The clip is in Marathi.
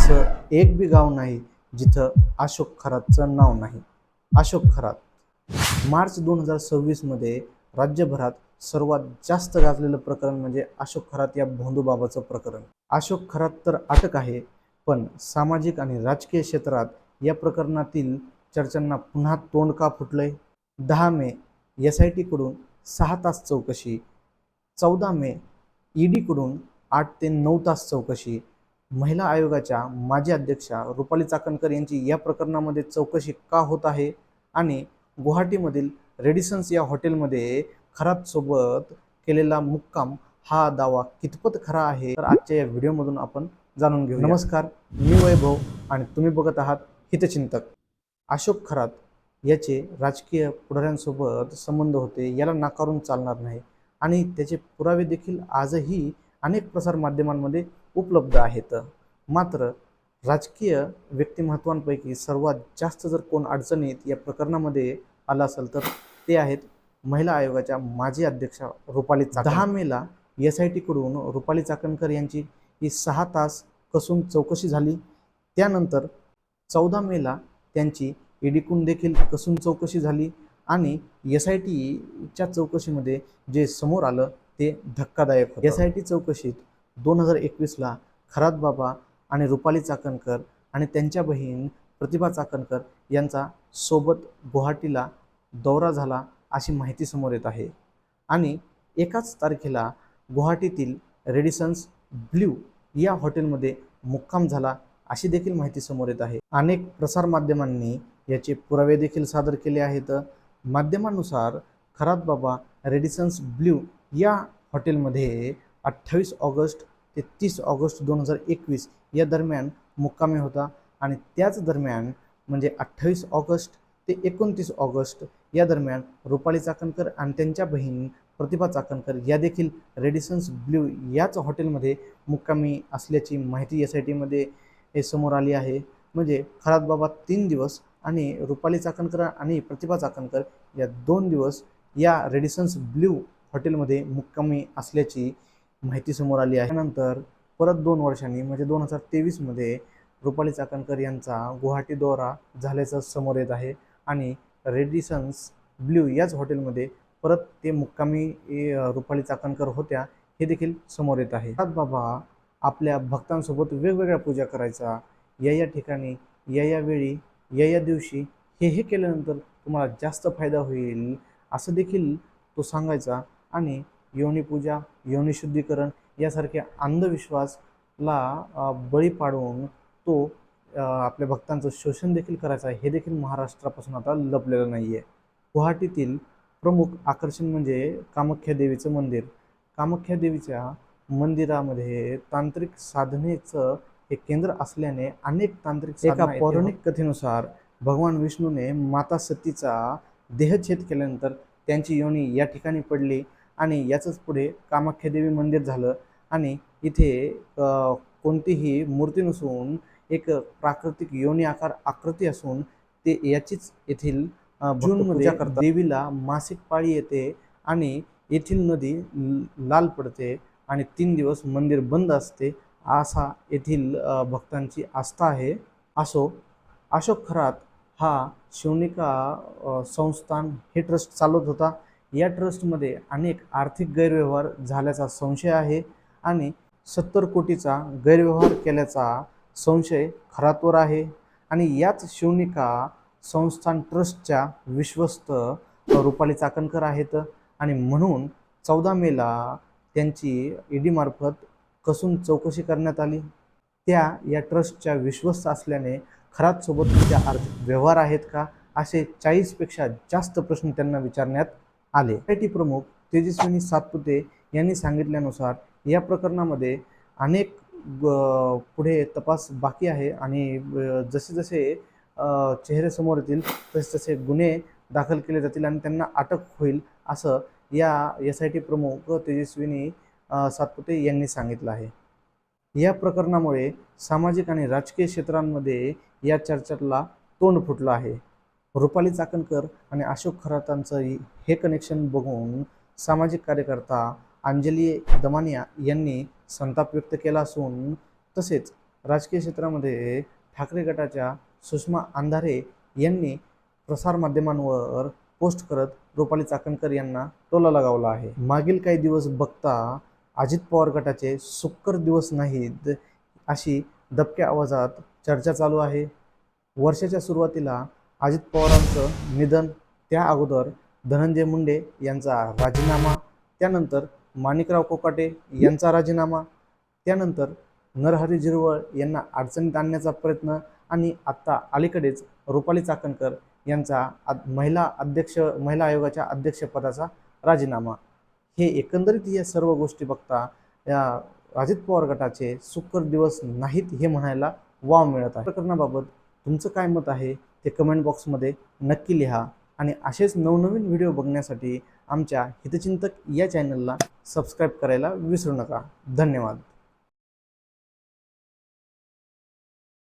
असं एक बी गाव नाही जिथं अशोक खरातचं नाव नाही. अशोक खरात मार्च 2026 मध्ये राज्यभरात सर्वात जास्त गाजलेलं प्रकरण म्हणजे अशोक खरात या भोंदूबाबाचं प्रकरण. अशोक खरात तर अटक आहे, पण सामाजिक आणि राजकीय क्षेत्रात या प्रकरणातील चर्चांना पुन्हा तोंड का फुटलंय? 10 मे SIT कडून 6 तास चौकशी, 14 मे ED कडून 8 ते 9 तास चौकशी, महिला आयोगाच्या माजी अध्यक्षा रुपाली चाकणकर यांची या प्रकरणामध्ये चौकशी का होत आहे आणि गुवाहाटीमधील रेडिसन्स या हॉटेलमध्ये खरात सोबत केलेला मुक्काम हा दावा कितपत खरा आहे, तर आजच्या या व्हिडिओमधून आपण जाणून घेऊ. नमस्कार, मी वैभव आणि तुम्ही बघत आहात हितचिंतक. अशोक खरात याचे राजकीय पुढाऱ्यांसोबत संबंध होते याला नाकारून चालणार नाही आणि त्याचे पुरावे देखील आजही अनेक प्रसार माध्यमांमध्ये उपलब्ध आहेत. मात्र राजकीय व्यक्तिमत्वांपैकी सर्वात जास्त जर कोण अडचणीत या प्रकरणामध्ये आला असेल तर ते आहेत महिला आयोगाच्या माजी अध्यक्षा रुपाली चाकणकर. 10 मेला SIT कडून रुपाली चाकणकर यांची ही 6 तास कसून चौकशी झाली. त्यानंतर 14 मेला त्यांची ED देखील कसून चौकशी झाली आणि SITच्या चौकशीमध्ये जे समोर आलं ते धक्कादायक होतं. SIT चौकशीत 2021ला खरात बाबा आणि रुपाली चाकणकर आणि त्यांच्या बहीण प्रतिभा चाकणकर यांचा सोबत गुवाहाटीला दौरा झाला अशी माहिती समोर येत आहे आणि एकाच तारखेला गुवाहाटीतील रेडिसन्स ब्ल्यू या हॉटेलमध्ये मुक्काम झाला अशी देखील माहिती समोर येत आहे. अनेक प्रसारमाध्यमांनी याचे पुरावे देखील सादर केले आहेत. माध्यमानुसार खरात बाबा रेडिसन्स ब्ल्यू या हॉटेलमध्ये 28 ऑगस्ट ते 30 ऑगस्ट 2021 या दरम्यान मुक्कामी होता आणि त्याच दरम्यान म्हणजे 28 ऑगस्ट ते 29 ऑगस्ट या दरम्यान रुपाली चाकणकर आणि त्यांच्या बहीण प्रतिभा चाकणकर या देखील रेडिसन्स ब्ल्यू याच हॉटेलमध्ये मुक्कामी असल्याची माहिती SITमध्ये हे समोर आली आहे. म्हणजे खरात बाबा 3 दिवस आणि रुपाली चाकणकर आणि प्रतिभा चाकणकर या 2 दिवस या रेडिसन्स ब्ल्यू हॉटेलमध्ये मुक्कामी असल्याची माहिती समोर आली आहे. त्यानंतर परत 2 वर्षांनी म्हणजे 2023 मध्ये रुपाली चाकणकर यांचा गुवाहाटी दौरा झाल्याचं समोर येत आहे आणि रेडिसन्स ब्ल्यू याच हॉटेलमध्ये परत ते मुक्कामी रुपाली चाकणकर होत्या हे देखील समोर येत आहे. खरात बाबा आपल्या भक्तांसोबत वेगवेगळ्या पूजा करायचा, या ठिकाणी या वेळी या दिवशी हे केल्यानंतर तुम्हाला जास्त फायदा होईल असं देखील तो सांगायचा आणि योनिपूजा, योनिशुद्धीकरण यासारख्या अंधविश्वासला बळी पाडून तो आपल्या भक्तांचं शोषण देखील करायचा. हे देखील महाराष्ट्रापासून आता लपलेलं नाही आहे. गुवाहाटीतील प्रमुख आकर्षण म्हणजे कामाख्या देवीचं मंदिर. कामाख्या देवीच्या मंदिरामध्ये तांत्रिक साधनेचं हे केंद्र असल्याने अनेक तांत्रिक एका पौराणिक कथेनुसार भगवान विष्णूने माता सतीचा देहछेद केल्यानंतर त्यांची योनी या ठिकाणी पडली आणि याचंच पुढे कामाख्या देवी मंदिर झालं आणि इथे कोणतीही मूर्ती नसून एक प्राकृतिक योनी आकार आकृती असून ते याचीच येथील जूनमध्ये देवीला मासिक पाळी येते आणि येथील नदी लाल पडते आणि 3 दिवस मंदिर बंद असते असा येथील भक्तांची आस्था आहे. अशोक खरात हा शिवनिका संस्थान हे ट्रस्ट चालवत होता. या ट्रस्टमध्ये अनेक आर्थिक गैरव्यवहार झाल्याचा संशय आहे आणि 70 कोटीचा गैरव्यवहार केल्याचा संशय खरातवर आहे आणि याच शिवनिका संस्थान ट्रस्टच्या विश्वस्त रुपाली चाकणकर आहेत आणि म्हणून 14 मेला त्यांची ED मार्फत कसून चौकशी करण्यात आली. या ट्रस्टच्या विश्वस्त असल्याने खरात सोबत तुमच्या आर्थिक व्यवहार आहेत का असे 40 पेक्षा जास्त प्रश्न त्यांना विचारण्यात आले. SIT प्रमुख तेजस्विनी सातपुते यांनी सांगितल्यानुसार या प्रकरणामध्ये अनेक पुढे तपास बाकी आहे आणि जसे जसे चेहरे समोर येतील तसे तसे गुन्हे दाखल केले जातील आणि त्यांना अटक होईल असं या SIT प्रमुख तेजस्विनी सातपुते यांनी सांगितलं आहे. या प्रकरणामुळे सामाजिक आणि राजकीय क्षेत्रांमध्ये या चर्चेला तोंड फुटलं आहे. रुपाली चाकणकर आणि अशोक खरातांचं हे कनेक्शन बघून सामाजिक कार्यकर्ता अंजली दमानिया यांनी संताप व्यक्त केला असून तसेच राजकीय क्षेत्रामध्ये ठाकरे गटाच्या सुषमा अंधारे यांनी प्रसारमाध्यमांवर पोस्ट करत रुपाली चाकणकर यांना टोला लगावला आहे। मागील काही दिवस बघता अजित पवार गटाचे सुक्कर दिवस नाहीत अशी दबक्या आवाजात चर्चा चालू आहे। वर्षाच्या सुरुवातीला अजित पवारांचं निधन, त्या अगोदर धनंजय मुंडे यांचा राजीनामा, त्यानंतर माणिकराव कोकाटे यांचा राजीनामा, त्यानंतर नरहरी झिरवळ यांना अडचणीत आणण्याचा प्रयत्न आणि आत्ता अलीकडेच रुपाली चाकणकर यांचा महिला आयोगाच्या अध्यक्षपदाचा राजीनामा। हे एकंदरीत या सर्व गोष्टी बघता या अजित पवार गटाचे सुक्कर दिवस नाहीत हे म्हणायला वाव मिळत आहे। प्रकरणाबाबत तुमचं काय मत आहे ते कमेंट बॉक्समध्ये नक्की लिहा आणि असेच नवनवीन व्हिडिओ बघण्यासाठी आमच्या हितचिंतक या चॅनलला सबस्क्राईब करायला विसरू नका। धन्यवाद।